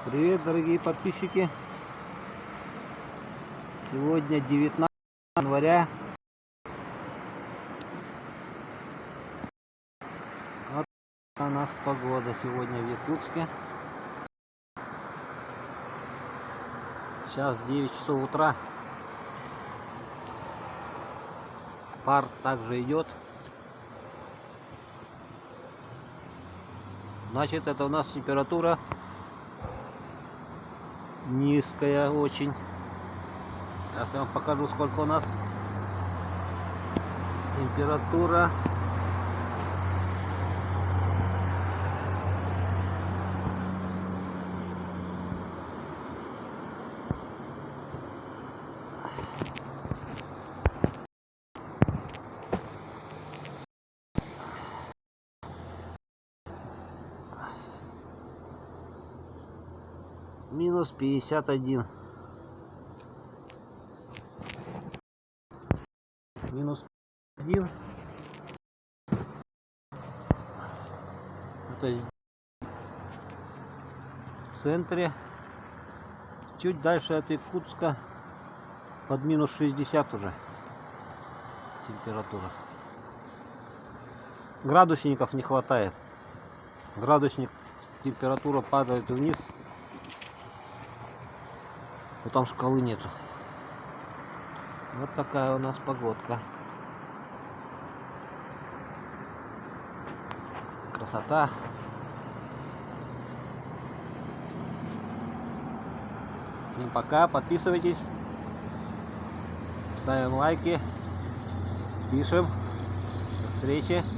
Привет, дорогие подписчики! Сегодня 19 января. Вот у нас погода сегодня в Якутске. Сейчас 9 часов утра. Пар также идет. Значит, это у нас температура низкая очень. Сейчас я вам покажу, сколько у нас температура. Минус 51. Минус 1. Это в центре. Чуть дальше от Якутска под минус 60 уже температура. Градусников не хватает. Градусник, температура падает вниз. Но там шкалы нету. Вот такая у нас погодка. Красота. Всем пока, подписывайтесь, ставим лайки, пишем. До встречи.